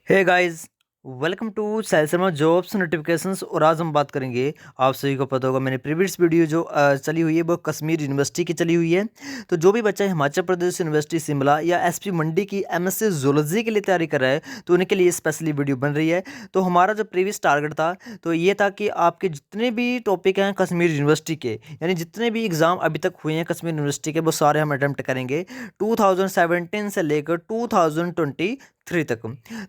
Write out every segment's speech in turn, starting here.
Hey guys, welcome to Sahil Sharma jobs notifications. और आज हम बात करेंगे, आप सभी को पता होगा मैंने प्रीवियस वीडियो जो चली हुई है वो कश्मीर यूनिवर्सिटी की चली हुई है। तो जो भी बच्चा हिमाचल प्रदेश यूनिवर्सिटी शिमला या एसपी मंडी की एमएससी जूलॉजी के लिए तैयारी कर रहा है तो उनके लिए स्पेशली वीडियो बन रही है। तो हमारा जो प्रीवियस टारगेट था तो ये था कि आपके जितने भी टॉपिक हैं कश्मीर यूनिवर्सिटी के, यानी जितने भी एग्ज़ाम अभी तक हुए हैं कश्मीर यूनिवर्सिटी के, वो सारे हम अटैम्प्ट करेंगे 2017 से लेकर 2023 तक।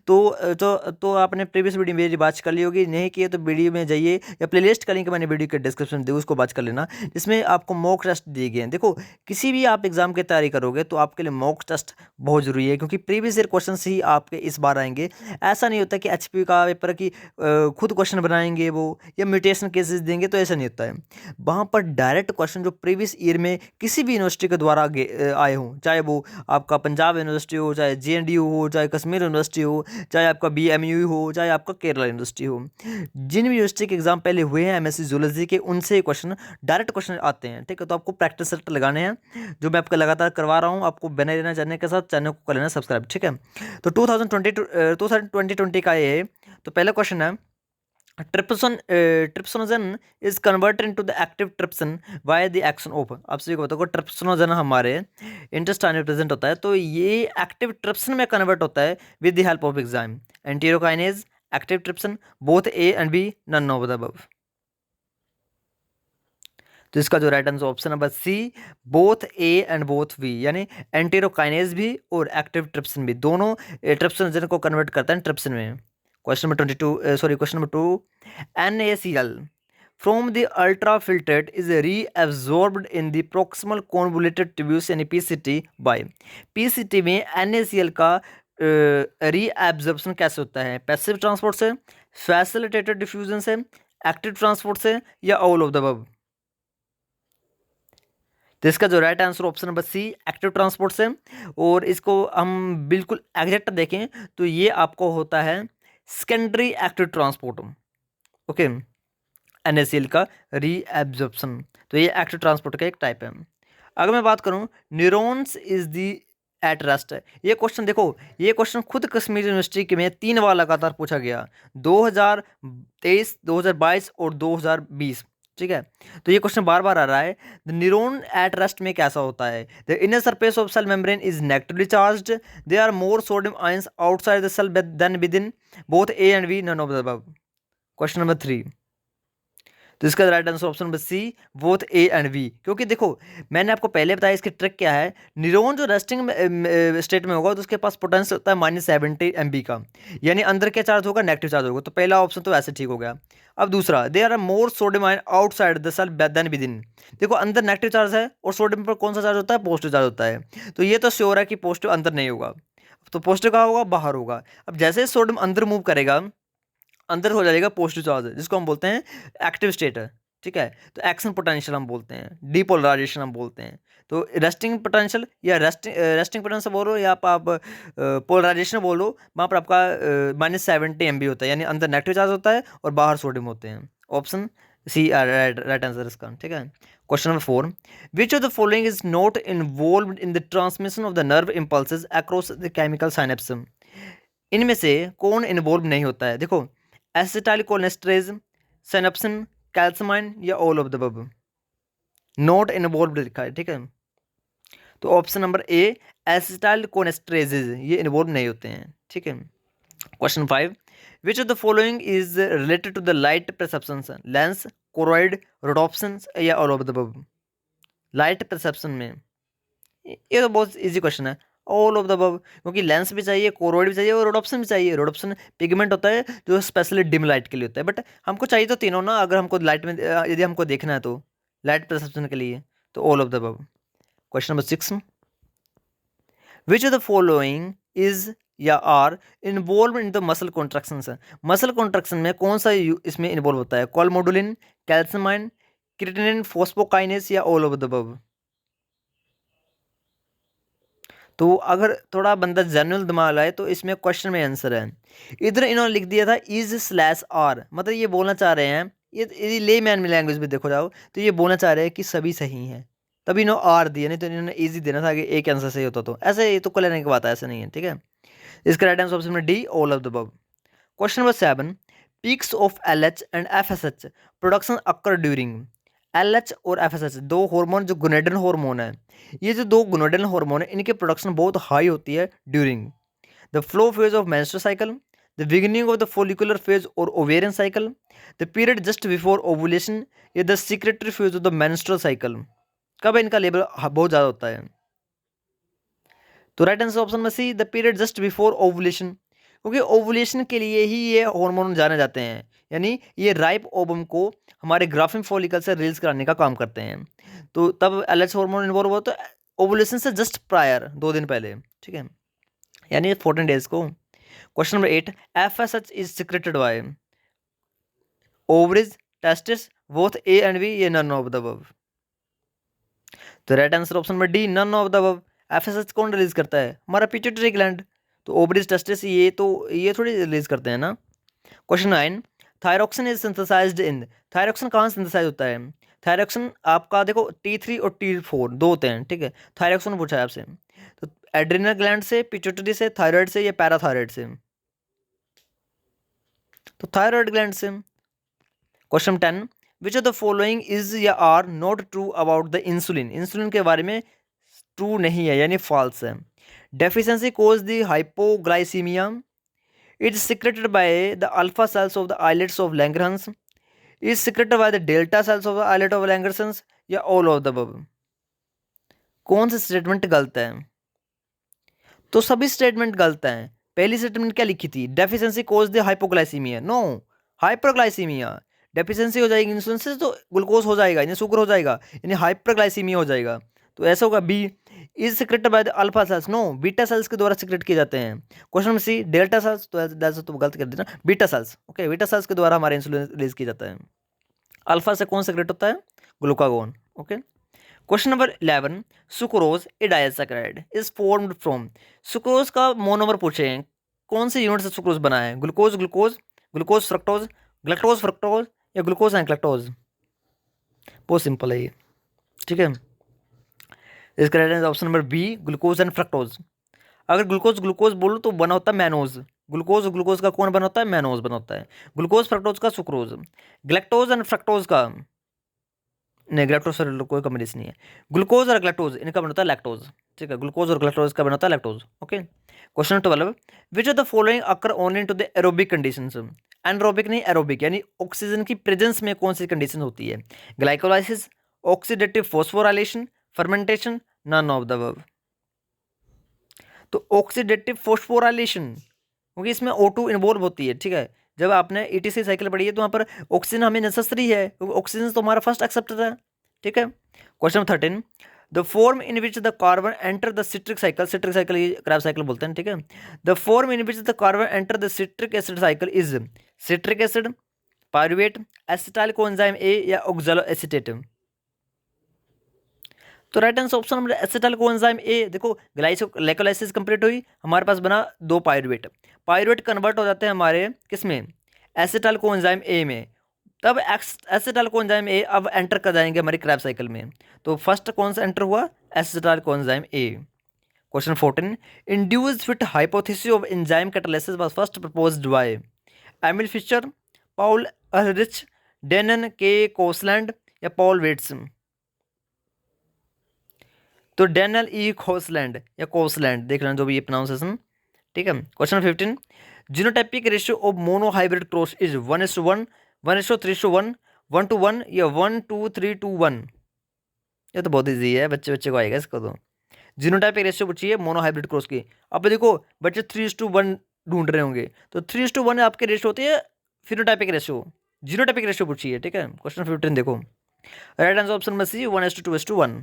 तो आपने प्रीवियस वीडियो मेरी बात कर ली होगी, नहीं की है तो वीडियो में जाइए या प्लेलिस्ट का लिंक मैंने वीडियो के डिस्क्रिप्शन दी उसको बात कर लेना, जिसमें आपको मॉक टेस्ट दिए गए हैं। देखो, किसी भी आप एग्जाम की तैयारी करोगे तो आपके लिए मॉक टेस्ट बहुत जरूरी है, क्योंकि प्रीवियस ईयर क्वेश्चन ही आपके इस बार आएंगे। ऐसा नहीं होता कि एचपी का पेपर की खुद क्वेश्चन बनाएंगे वो, या म्यूटेशन केसेस देंगे, तो ऐसा नहीं होता है। वहाँ पर डायरेक्ट क्वेश्चन जो प्रीवियस ईयर में किसी भी यूनिवर्सिटी के द्वारा आए हों, चाहे वो आपका पंजाब यूनिवर्सिटी हो, चाहे जेएनडीयू हो, चाहे कश्मीर यूनिवर्सिटी हो, चाहे आपका बीएमयू हो, चाहे आपका केरला यूनिवर्सिटी हो, जिन भी यूनिवर्सिटी के एग्जाम पहले हुए हैं एमएससी जूलॉजी के, उनसे क्वेश्चन डायरेक्ट क्वेश्चन आते हैं। ठीक है, तो आपको प्रैक्टिस सेट लगाने हैं जो मैं आपका लगातार करवा रहा हूँ। आपको बने रहना चैनल के साथ, चैनल को कर लेना सब्सक्राइब। ठीक है, तो 2020 का ये तो पहला क्वेश्चन है, trypsinogen is converted into the active trypsin by the action of. आप सभी को बताओ, ट्रिप्सोनोजन हमारे इंटेस्टाइन में प्रेजेंट होता है, तो ये एक्टिव ट्रिप्सिन में कन्वर्ट होता है with the help of enzyme enterokinase, active trypsin, both A and B, none of the above. तो इसका जो right answer option number C, both A and both B, यानी एंटीरोकाइनेज भी और एक्टिव ट्रिप्सिन भी, दोनों ट्रिप्सिन को कन्वर्ट करता है ट्रिप्सिन में। Question number 22, question number 2, NaCl from the ultrafiltrate is reabsorbed in the proximal convoluted tubules यानी PCT by। PCT में NaCl का रीएब्जॉर्प्शन कैसे होता है? पैसिव ट्रांसपोर्ट से, फैसिलिटेटेड डिफ्यूजन से, एक्टिव ट्रांसपोर्ट से, या ऑल ऑफ द अबव। तो इसका जो right answer option number C, active transport से। और इसको हम बिल्कुल एग्जैक्ट देखें तो ये आपको होता है secondary active transport. Okay, NaCl का रीएब्जॉर्प्शन, तो ये एक्टिव ट्रांसपोर्ट का एक टाइप है। अगर मैं बात करूं, neurons is the at rest, ये क्वेश्चन देखो, ये क्वेश्चन खुद कश्मीर यूनिवर्सिटी के में 3 बार लगातार पूछा गया, 2023, 2022 और 2020। ठीक है, तो ये क्वेश्चन बार बार आ रहा है। द न्यूरॉन एट रेस्ट में कैसा होता है? The inner surface of cell membrane is negatively charged, they are more sodium ions outside the cell than within, both A and B, none of the above. Question number 3, तो इसका right answer option number C, both A and B. क्योंकि देखो, मैंने आपको पहले बताया इसकी trick क्या है। न्यूरॉन जो रेस्टिंग स्टेट में होगा तो उसके पास पोटेंशियल होता है -70 MB का, यानी अंदर क्या चार्ज होगा? नेगेटिव चार्ज होगा। तो पहला ऑप्शन तो ऐसे ठीक हो गया। अब दूसरा, they are more sodium ion outside the cell than within. देखो, अंदर नेगेटिव चार्ज है और सोडियम पर कौन सा चार्ज होता है? पॉजिटिव चार्ज होता है। तो ये तो श्योर है कि पॉजिटिव अंदर नहीं होगा, तो पॉजिटिव कहाँ होगा? बाहर होगा। अब जैसे सोडियम अंदर मूव करेगा, अंदर हो जाएगा पॉजिटिव चार्ज, जिसको हम बोलते हैं एक्टिव स्टेट है। ठीक है, तो एक्शन पोटेंशियल हम बोलते हैं, डीपोलराइजेशन हम बोलते हैं। तो रेस्टिंग पोटेंशियल या रेस्टिंग पोटेंशियल बोलो, या आप पोलराइजेशन बोलो, वहाँ पर आपका -70 MB होता है, यानी अंदर नेगेटिव चार्ज होता है और बाहर सोडियम होते हैं। ऑप्शन सी राइट आंसर इसका। ठीक है, question number 4, which of the following is not involved in the transmission of the nerve impulses across the chemical synapse. इनमें से कौन इन्वॉल्व नहीं होता है? देखो, एसिटाइलकोलेस्ट्रेज, सिनेप्सिन, कैल्समाइन, या all of the above. Not involved लिखा है। ठीक है, तो ऑप्शन नंबर ए, एसिटाइलकोलेस्ट्रेजेज, ये इन्वॉल्व नहीं होते हैं। ठीक है, question 5, which of the following is related to the light perception? Lens, choroid, rhodopsin, या all of the above. Light perception में ये तो बहुत इजी क्वेश्चन है, ऑल ऑफ द अबव, क्योंकि लेंस भी चाहिए, कोरोइड भी चाहिए और रोडोप्सिन भी चाहिए। रोडोप्सिन पिगमेंट होता है जो स्पेशली डिम लाइट के लिए होता है, बट हमको चाहिए तो तीनों ना, अगर हमको लाइट में यदि हमको देखना है तो लाइट परसेप्शन के लिए, तो all of the above. Question number 6, which of the following is या are involve in the muscle contraction? Muscle contraction में कौन सा इसमें इन्वॉल्व होता है? कॉलमोडुलिन, कैल्सिमाइन, क्रिएटिनिन, फोस्फोकाइनेस, या ऑल ऑफ द अबव। तो अगर थोड़ा बंदा जनरल दिमाग लाए तो इसमें क्वेश्चन में आंसर है। इधर इन्होंने लिख दिया था इज स्लैश आर, मतलब ये बोलना चाह रहे हैं, ये ले मैन में लैंग्वेज में देखो जाओ तो ये बोलना चाह रहे हैं कि सभी सही हैं, तभी इन्होंने आर दिया, नहीं तो इन्होंने इजी देना था कि एक आंसर सही होता। तो ऐसे ये तो लेने की बात है, ऐसे नहीं है। ठीक है, इसका राइट आंसर ऑप्शन में D, all of the above. Question number 7, peaks of LH and FSH production occur during. LH और FSH दो हार्मोन जो गोनेडल हार्मोन है, ये जो दो गोनेडल हार्मोन है इनकी प्रोडक्शन बहुत हाई होती है during the flow phase of menstrual cycle, the beginning of the follicular phase और ovarian cycle, the period just before ovulation या the secretory phase of the menstrual cycle. कब इनका level बहुत ज़्यादा होता है? तो राइट आंसर ऑप्शन में C, the period just before ovulation, क्योंकि ओवुलेशन के लिए ही ये हार्मोन जाने जाते हैं, यानी ये राइप ओवम को हमारे ग्राफिन फॉलिकल से रिलीज कराने का काम करते हैं। तो तब LH हार्मोन इन्वॉल्व हुआ तो ओवुलेशन से जस्ट प्रायर 2 दिन पहले, ठीक है, यानी 14 डेज को। Question number 8, FSH is secreted by ovaries, testes, both A and B, ये नन ऑफ द अबव। तो राइट आंसर ऑप्शन में D, none of the above. FSH कौन रिलीज करता है? हमारा पिट्यूटरी ग्लैंड। तो ओवरीज, टेस्टिस ये थोड़ी रिलीज करते हैं ना। Question 9, thyroxine is synthesized in. Thyroxine कहाँ सिंथेसाइज होता है? थायरोक्सिन आपका देखो T3 और T4 दो होते हैं, ठीक है। थायरोक्सिन पूछा है आपसे, तो एड्रिनल ग्लैंड से, पिट्यूटरी से, थायराइड से या पैराथायराइड से? तो थायराइड ग्लैंड से। Question 10, which of the following is या are not true about the insulin. Insulin के बारे में ट्रू नहीं है यानी फॉल्स है। Deficiency cause the hypoglycaemia, it is secreted by the alpha cells of the islets of Langerhans, is secreted by the delta cells of the islet of Langerhans या all of the above. कौन सा statement गलत है? तो सभी statement गलत हैं। पहली स्टेटमेंट क्या लिखी थी? Deficiency cause the hypoglycaemia, no, hyperglycaemia. Deficiency हो जाएगी इंसुलिन से तो ग्लूकोज हो जाएगा यानी शुगर हो जाएगा, यानी हाइपरग्लाइसीमिया हो जाएगा। तो ऐसा होगा B, is secreted by the alpha cells, no, beta cells के द्वारा सिक्रेट किए जाते हैं। क्वेश्चन में सी, डेल्टा सेल्स, तो गलत कर देना, beta cells, okay, beta cells के द्वारा हमारे इंसुलिन रिलीज किया जाता है। अल्फा से कौन सिक्रेट होता है? Glucagon, okay. Question number 11, sucrose a disaccharide is formed from. Sucrose का मोनोमर पूछे हैं, कौन से यूनिट से सुक्रोज बना है? Glucose glucose, glucose fructose, galactose fructose या ग्लूकोज एंड ग्लैक्टोज? बहुत सिंपल है ये, ठीक है। इसका right answer option number B, glucose and fructose. अगर ग्लूकोज ग्लूकोज बोलो तो बना होता है मैनोज। ग्लूकोज ग्लूकोज का कौन बना होता है? मैनोज बना होता है। ग्लूकोज फ्रक्टोज का सुक्रोज। ग्लैक्टोज एंड फ्रक्टोज का नहीं, ग्लैक्टोज से कोई कॉम्बिनेशन नहीं है। ग्लूकोज और ग्लैक्टोज इनका बनता है लैक्टोज, ठीक है। ग्लूकोज और ग्लैक्टोज का बनता है lactose, okay. Question 12, which of the following occur only to the aerobic conditions. Anaerobic नहीं, एरोबिक, यानी ऑक्सीजन की प्रेजेंस में कौन सी कंडीशन होती है? Glycolysis, oxidative phosphorylation, fermentation, none of the above. तो ऑक्सीडेटिव फॉस्फोराइलेशन, क्योंकि इसमें O2 इन्वॉल्व होती है, ठीक है। जब आपने ETC साइकिल पढ़ी है तो वहाँ पर ऑक्सीजन हमें नेसेसरी है, क्योंकि ऑक्सीजन तो हमारा फर्स्ट एक्सेप्टर है, ठीक है। Question 13, the form in which the carbon enter the citric cycle, citric cycle Krebs cycle बोलते हैं, ठीक है। The form in which the carbon enter the citric acid cycle is citric acid, pyruvate, acetyl coenzyme A या oxalo acetate. तो right answer option number acetyl coenzyme A। देखो glycolysis complete हुई, हमारे पास बना 2 पायरुवेट, पायरुवेट कन्वर्ट हो जाते हैं हमारे किस में? एसिटाइल कोएंजाइम A में। तब एसिटाइल कोएंजाइम A अब एंटर कर जाएंगे हमारी क्रैब साइकिल में। तो फर्स्ट कौन सा एंटर हुआ? Acetyl coenzyme A। Question 14, induced fit hypothesis of enzyme catalysis was first proposed by Emil Fischer, Paul Ehrlich, Daniel के कोसलैंड या पॉल वेट्स? तो डेनल E कोसलैंड या कोसलैंड, देख लेना जो भी ये प्रोनाउंसिएशन, ठीक है। Question 15, genotypic ratio of mono hybrid cross is 1:1, 1:3:1, 1:1 या 1:2:3:1? ये तो बहुत ईजी है, बच्चे बच्चे को आएगा इसको। तो जीनोटाइपिक रेशियो पूछिए मोनो हाइब्रिड क्रॉस की। अब देखो बच्चे 3:1 ढूंढ रहे होंगे, तो 3:1 आपके रेशियो होती है फिनोटाइपिक रेशियो। जीनोटाइपिक रेशियो पूछिए, ठीक है। क्वेश्चन 15 देखो, राइट आंसर ऑप्शन में सी, 1:2:1।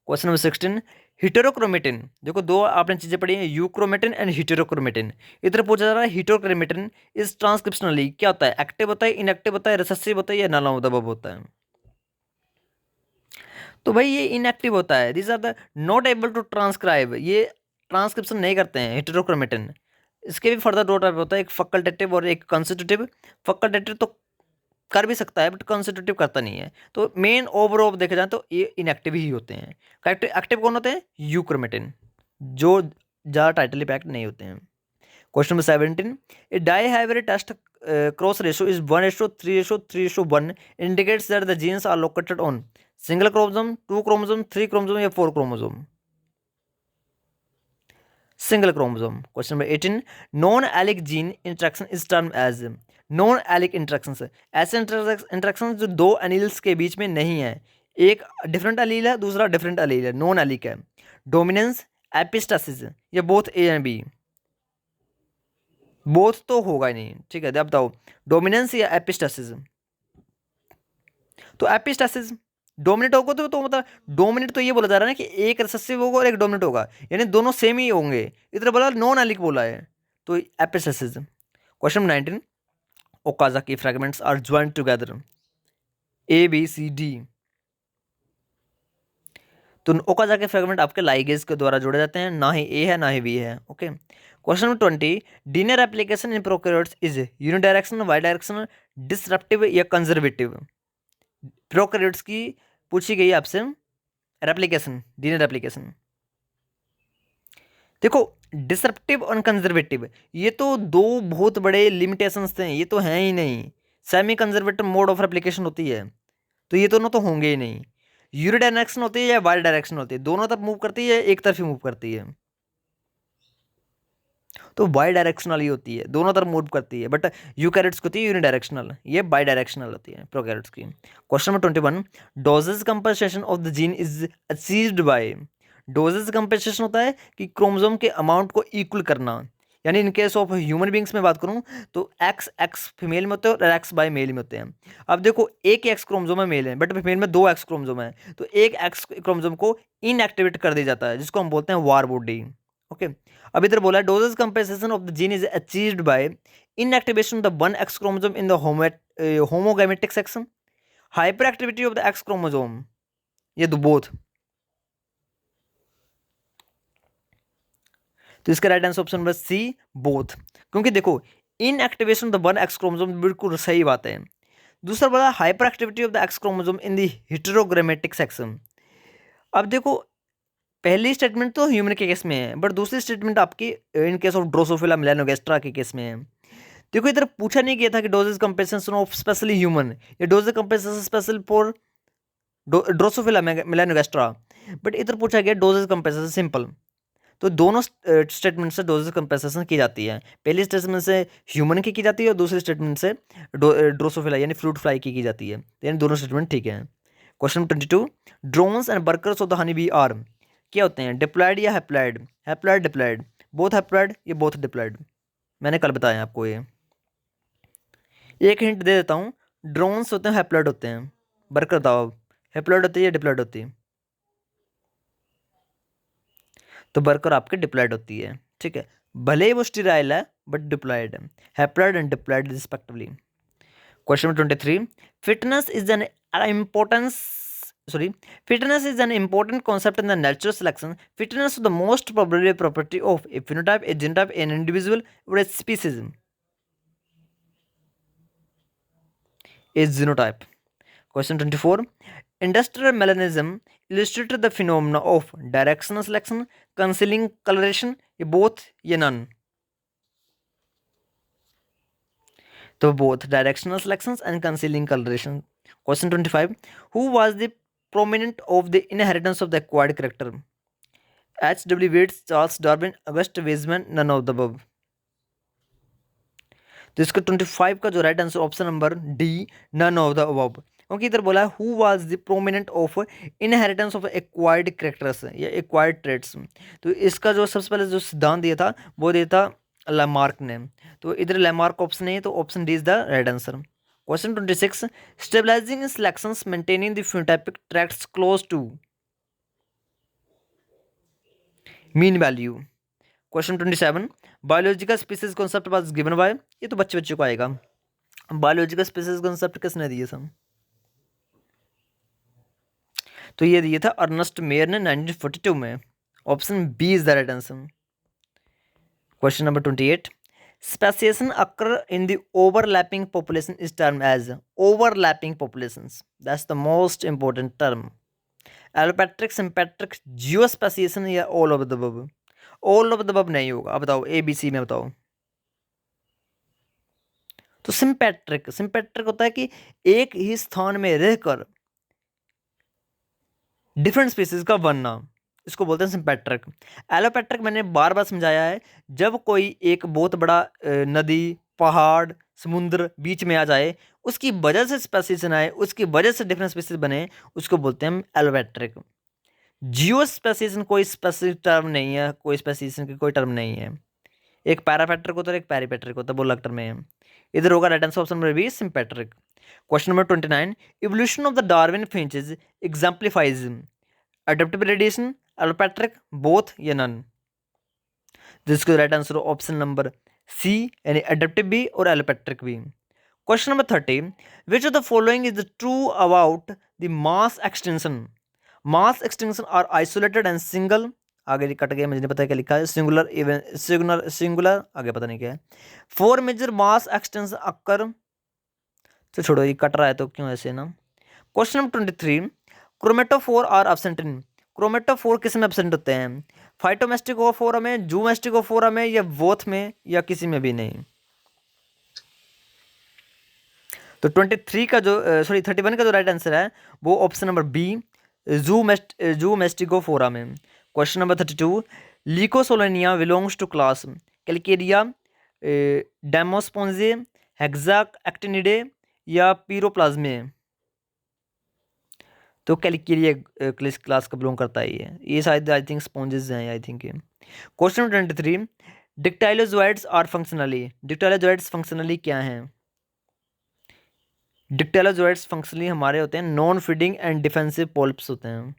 Question number 16, हिटेरोक्रोमेटिन। देखो दो आपने चीजें पढ़ी हैं, यूक्रोमेटिन एंड हिटेरोक्रोमेटिन। इधर पूछा जा रहा है हिटेरोक्रोमेटिन इस ट्रांसक्रिप्शनली क्या होता है? एक्टिव होता है, इनएक्टिव होता है, रिसेसिव होता है या नल ऑफ द अबव होता है? तो भाई ये इनएक्टिव होता है। This are the not able to transcribe, ये ट्रांसक्रिप्शन नहीं करते हैं हिटेरोक्रोमेटिन। इसके भी फर्दर दो टाइप होता है, एक फैकल्टेटिव और एक कंस्टिट्यूटिव। फैकल्टेटिव तो कर भी सकता है बट कंस्टिट्यूटिव करता नहीं है। तो मेन ओवरऑल देखा जाए तो ये इनएक्टिव ही होते हैं। करेक्ट एक्टिव कौन होते हैं? यूक्रोमेटिन, जो ज़्यादा टाइटली पैक्ड नहीं होते हैं। Question number 17, A dihybrid test cross ratio is 1:3:3:1 indicates that the genes are located on single chromosome, 2 chromosome, 3 chromosome या 4 chromosome. Single chromosome. Question number 18, non-allic gene interaction is termed as non-allic interactions. ऐसे interaction जो दो एनिल्स के बीच में नहीं है, एक different allele है, दूसरा डिफरेंट एलील है, नॉन एलिक है. डोमिनेंस, एपिस्टासिस, ये both A and B. Both तो होगा ही नहीं. ठीक है, अब बताओ डोमिनेंस या एपिस्टासिस. तो एपिस्टासिस डोमिनेट होगा तो मतलब डोमिनेट तो ये बोला जा रहा है ना कि एक रिसेसिव होगा और एक डोमिनेट होगा, यानी दोनों सेम ही होंगे. इधर बोला नॉन एलिक बोला है, तो epistasis. Question 19, Okazaki fragments are joint together, A B C D. तो ओकाजाकी फ्रैगमेंट आपके लाइगेज के द्वारा जोड़े जाते हैं, ना ही ए है ना ही बी है. Okay. Question number 20, DNA replication in prokaryotes is unidirectional, by directional, disruptive या कंजर्वेटिव. प्रोकैरियोट्स की पूछी गई आपसे रेप्लिकेशन, डीएनए रेप्लिकेशन. देखो डिसरप्टिव और कंजर्वेटिव ये तो दो बहुत बड़े लिमिटेशंस थे, ये तो हैं ही नहीं. Semi conservative mode of replication होती है, तो ये दोनों तो होंगे ही नहीं. यूनिडायरेक्शन होती है या बाई डायरेक्शन होती है, दोनों तरफ मूव करती है, एक तरफ ही मूव करती है. तो बाई डायरेक्शनल ही होती है, दोनों तरफ मूव करती है. बट यूकैरियोट्स की होती है यूनिडायरेक्शनल, ये बाई डायरेक्शनल होती है प्रोकैरियोट्स की. Question number 21, dosage compensation of the gene is achieved by. Dosage compensation होता है कि क्रोमोसोम के अमाउंट को इक्वल करना, यानी in case of human beings में बात करूं तो एक्स फीमेल में होते हैं और एक्स बाय मेल में होते हैं. अब देखो एक एक्स क्रोमोसोम में मेल है, बट फीमेल में 2 एक्स क्रोमोसोम है, तो एक एक्स क्रोमोसोम को इनएक्टिवेट कर दिया जाता है, जिसको हम बोलते हैं वार बॉडी. ओके. अब इधर बोला dosage compensation of the gene is achieved by inactivation of the 1 X chromosome in the homogametic section, hyper activity of the X chromosome, ये दो बोथ. तो इसका right answer option number C, both. क्योंकि देखो inactivation of the 1 X chromosome बिल्कुल सही बात है. दूसरा बोला hyper activity of the X chromosome in the heterogametic section. अब देखो पहली स्टेटमेंट तो ह्यूमन के केस में है, बट दूसरी स्टेटमेंट आपकी इन केस ऑफ ड्रोसोफिला मेलानोगास्ट्रा के केस में है. देखो इधर पूछा नहीं गया था कि dosage compensation of specially human या dosage compensation special for Drosophila melanogaster, but इधर पूछा गया डोजेज कंपेंसेशन सिंपल. तो दोनों स्टेटमेंट से डोजेज कंपेंसेशन की जाती है. पहली स्टेटमेंट से ह्यूमन की जाती है और दूसरी स्टेटमेंट से ड्रोसोफिला यानी फ्रूट फ्लाई की जाती है, यानी दोनों स्टेटमेंट ठीक है. Question 22, drones and workers of the honey bee are क्या होते हैं, डिप्लॉयड या haploid. Haploid diploid, both haploid ये बोथ डिप्लॉयड. मैंने कल बताया आपको ये. एक हिंट दे देता हूँ, ड्रोन्स होते हैं हैप्लॉयड होते हैं. वर्कर बताओ अब हैप्लॉयड होती है या डिप्लॉयड होती है. तो वर्कर आपके डिप्लॉयड होती है. ठीक है, भले ही वो स्टीराइल है बट डिप्लॉयड है. Haploid and diploid respectively. Question number 23, fitness is an importance fitness is an important concept in the natural selection. Fitness is the most probable property of a phenotype, a genotype, an individual or a species. A genotype. Question 24, industrial melanism illustrated the phenomena of directional selection, concealing coloration, ये both या none. तो both directional selections and concealing coloration. Question 25, who was the prominent of the inheritance of the acquired character? H.W. Waits, Charles Darwin, August Weismann, none of the above. तो इसका 25 का जो right answer option number D, none of the above. क्योंकि इधर बोला है who was the prominent of inheritance of acquired characters या acquired traits. तो इसका जो सबसे पहले जो सिद्धांत दिया था वो दिया था लैमार्क ने. तो इधर लैमार्क ऑप्शन नहीं है, तो option D is the right answer. Question 26, stabilizing selections maintaining the phenotypic tracts close to mean value. Question 27, biological species concept was given by, ये तो बच्चे को आएगा. बायोलॉजिकल स्पीसीज कंसेप्ट किसने दिए था, तो ये दिया था अर्नेस्ट मेयर ने 1942 में. Option B is the right answer. Question number 28, speciation occur in the overlapping population is termed as overlapping populations. That's the most important term. Allopatric, sympatric, geospeciation या all of the above. all of the above नहीं होगा. अब बताओ ए B सी में बताओ. तो सिंपैट्रिक, सिंपैट्रिक होता है कि एक ही स्थान में रहकर डिफरेंट स्पीसीज का बनना, इसको बोलते हैं सिंपैट्रिक। एलोपैट्रिक मैंने बार बार समझाया है, जब कोई एक बहुत बड़ा नदी, पहाड़, समुद्र बीच में आ जाए, उसकी वजह से स्पेसीज आए, उसकी वजह से डिफरेंट स्पीसीज बने, उसको बोलते हैं हम एलोपैट्रिक। जियो स्पेसिएशन कोई स्पेसिफिक टर्म नहीं है, कोई स्पेसिएशन की कोई टर्म नहीं है। एक पैरापेट्रिक होता है, एक पेरीपेट्रिक होता है, वो अलग टर्म है। इधर होगा right answer option number B, sympatric. Question number 29, evolution of the Darwin finches exemplifies adaptive radiation, allopatric, both या नन। जिसका right answer option number C, यानी अडैप्टिव भी और एलोपैट्रिक भी। Question number 30, which of the following is true about the mass extension. Mass extension are isolated and single, आगे cut गया, मुझे नहीं पता क्या लिखा है, सिंगुलर इवेंट, सिंगुलर आगे पता नहीं क्या है। Four major mass extension occur, तो छोड़ो ये कट रहा है तो क्यों ऐसे ना। Question number 23, chromatophore are absent in. Chromatophore किस में एब्सेंट होते हैं? फाइटोमेस्टिकोफोरा में, जूमेस्टिकोफोरा में, या बोथ में, या किसी में भी नहीं। तो 23 का जो 31 का जो राइट आंसर है वो ऑप्शन नंबर बी, जूमेस्टिकोफोरा में। Question number 32, Leucosolenia belongs to class Calcarea, Demospongiae, hexactinellida, या पीरोप्लाज्मे। तो कैलकेरिया क्लास का बिलोंग करता है ये शायद आई थिंक स्पॉन्जेस हैं, I think. Question number 23, dactylozooids are functionally. Dactylozooids functionally क्या हैं? डिक्टाइलोजोइड्स फंक्शनली हमारे होते हैं non feeding and defensive polyps होते हैं।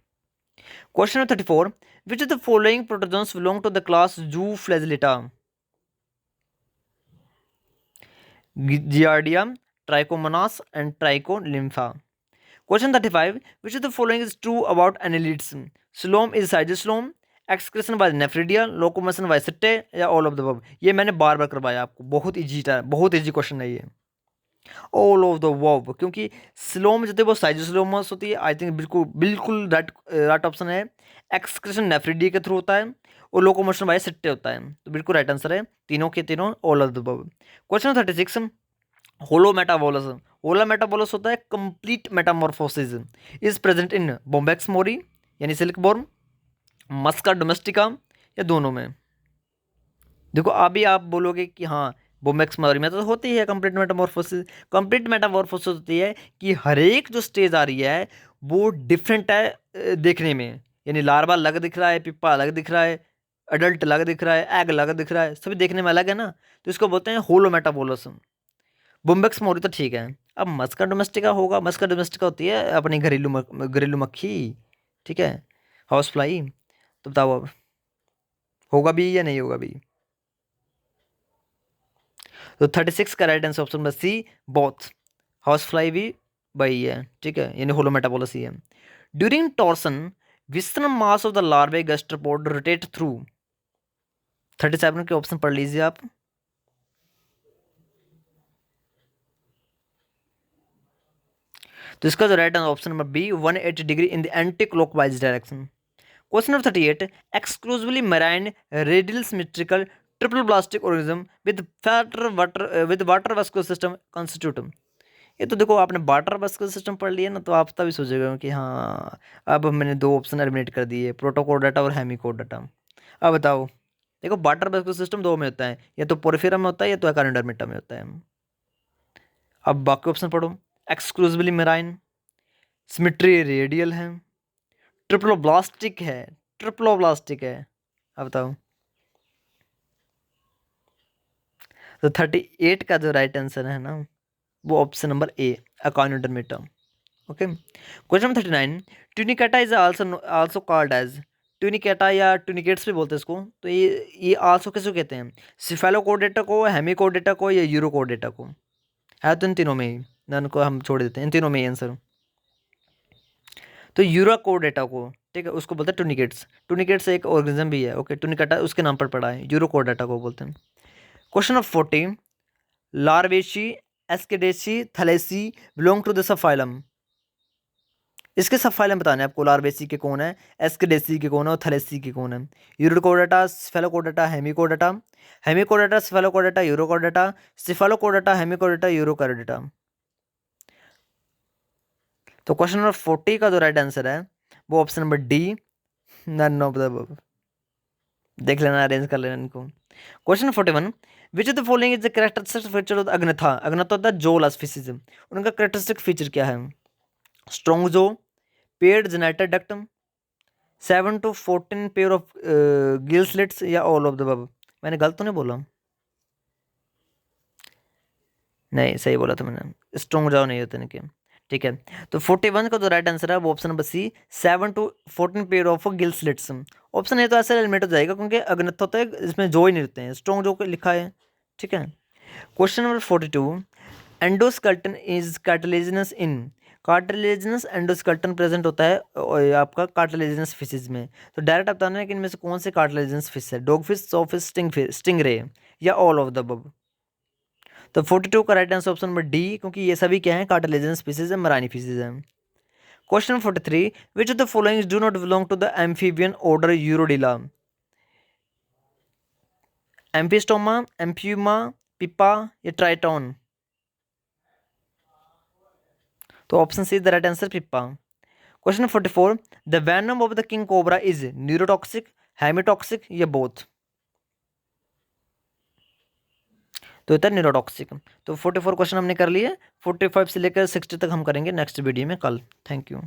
Question number 34, which of the following protozoans belong to the class Zooflagellata. Giardia, Trichomonas and Trichonympha. Question 35, which of the following is true about annelids. Coelom is schizocoelom, excretion by nephridia, locomotion by setae, या all of the above. ये मैंने बार बार करवाया आपको, बहुत easy था, बहुत easy question है ये। ऑल ऑफ द अबव, क्योंकि स्लोम जो होती है वो साइजोस्लोमस होती है, आई थिंक बिल्कुल बिल्कुल राइट ऑप्शन है। एक्सक्रेशन नेफ्रिडिया के थ्रू होता है और लोकोमोशन बाय सिट्टे होता है, तो बिल्कुल राइट आंसर है तीनों के तीनों, all of the above. Question 36, होलो मेटाबोलस। होलो मेटाबोलस होता है complete metamorphosis, is present in Bombyx mori यानी सिल्क बॉर्म, मस्का डोमेस्टिका, या दोनों में। देखो अभी आप बोलोगे कि हाँ बोम्बैक्स मोरी में तो होती है कंप्लीट मेटामॉर्फोसिस। कंप्लीट मेटामॉर्फोसिस होती है कि हर एक जो स्टेज आ रही है वो डिफरेंट है देखने में, यानी लार्वा अलग दिख रहा है, पिप्पा अलग दिख रहा है, अडल्ट अलग दिख रहा है, एग अलग दिख रहा है, सभी देखने में अलग है ना, तो इसको बोलते हैं होलो मेटाबोलस। बुम्बेक्स मोरी तो ठीक है। अब मस्का डोमेस्टिका होगा, मस्का डोमेस्टिका होती है अपनी घरेलू मक्खी, ठीक है, हाउस फ्लाई। तो बताओ अब होगा भी या नहीं होगा भी। तो 36 का right answer option number C, both. House fly भी वही है, ठीक है, यानी होलो मेटाबोलस ही है। During torsion visceral mass of the larvae gastropod rotate through. 37 के ऑप्शन पढ़ लीजिए आप। तो इसका जो right answer option number B, 180 degree in the anti clockwise direction. Question number 38, exclusively marine radial symmetrical triploblastic organism with water vascular system constitute. ये तो देखो आपने वाटर वास्कुलर सिस्टम पढ़ लिया ना, तो आप तभी सोचेगा कि हाँ अब मैंने दो ऑप्शन एलिमिनेट कर दिए, प्रोटोकोडाटा और हेमिकोडाटा। अब बताओ, देखो वाटर वास्कुलर सिस्टम दो में होता है, या तो पोरफिरा में होता है या तो एकार्नोडर्मिटा में होता है। अब बाकी ऑप्शन पढ़ो, एक्सक्लूसिवली मेराइन, सिमेट्री रेडियल है, ट्रिप्लोब्लास्टिक है, ट्रिप्लोब्लास्टिक है। अब बताओ। तो 38 का जो राइट आंसर है ना वो option number A, Echinodermata. Okay. Question number 39, Tunicata is also called as. Tunicata या ट्यूनिकेट्स भी बोलते हैं इसको, तो ये आल्सो किसको कहते हैं? सिफेलोकोडेटा को, हेमिकोडेटा को, या यूरोकोडेटा को? है तो इन तीनों में ही, नन को हम छोड़ देते हैं, इन तीनों में ही आंसर। तो यूरोकोडेटा को, ठीक है, उसको बोलते हैं टूनिकेट्स। टूनिकेट्स एक ऑर्गेनिज्म भी है, ओके, टूनिकेटा उसके नाम पर पड़ा है, यूरोकोडेटा को बोलते हैं। Question of 40, Larvacea Ascidiacea Thaliacea belong to this phylum. इसके सब फाइलें बताने हैं आपको, लार्वेसी के कौन है, एस्केडेसी के कौन है और थैलेसी के कौन है। Urochordata, Cephalochordata, Hemichordata, Hemichordata, Cephalochordata, Urochordata, Cephalochordata, Hemichordata, Urochordata. तो क्वेश्चन नंबर 40 का जो राइट आंसर है वो option number D, none of the above. देख लेना, अरेंज कर लेना इनको। Question 41, which of the following is the characteristic feature of Agnatha, Agnatha होता है जोला स्पीसीज, उनका कैरेक्टरिस्टिक फीचर क्या है? स्ट्रॉन्ग जो, paid generator duct, 7 to 14 pair of gill slits, या ऑल ऑफ द अबव। मैंने गलत तो नहीं बोला? नहीं, सही बोला था मैंने, स्ट्रॉन्ग जाओ नहीं होते इनके। ठीक है, तो 41 का जो राइट आंसर है वो option number C, 7 to 14 pair of gill slits. Option A तो ऐसे एलिमिनेट हो जाएगा क्योंकि अग्नथ होता है, इसमें जो ही नहीं रहते हैं, स्ट्रॉन्ग जो लिखा है। ठीक है, question number 42, endoskeleton is cartilaginous in, cartilaginous endoskeleton present होता है आपका कार्टिलेजिनस फिशेज में। तो डायरेक्ट बताना है कि इनमें से कौन से कार्टिलेजिनस फिश है, dog fish, saw fish, sting ray, या ऑल ऑफ द अबव। तो 42 का right answer option number D, क्योंकि ये सभी क्या है, कार्टिलेजिनस स्पीसीज है, मरानी फिशेज है। Question 43, which of the following do not belong to the amphibian order Urodela, Amphistoma, Amphiuma, Pipa, या ट्राइटोन। तो option C is the right answer, Pipa. Question 44, the venom of the king cobra is neurotoxic, हेमिटॉक्सिक, या both. तो इतना neurotoxic. तो 44 question हमने कर लिए, 45 से लेकर 60 तक हम करेंगे नेक्स्ट वीडियो में कल। Thank you.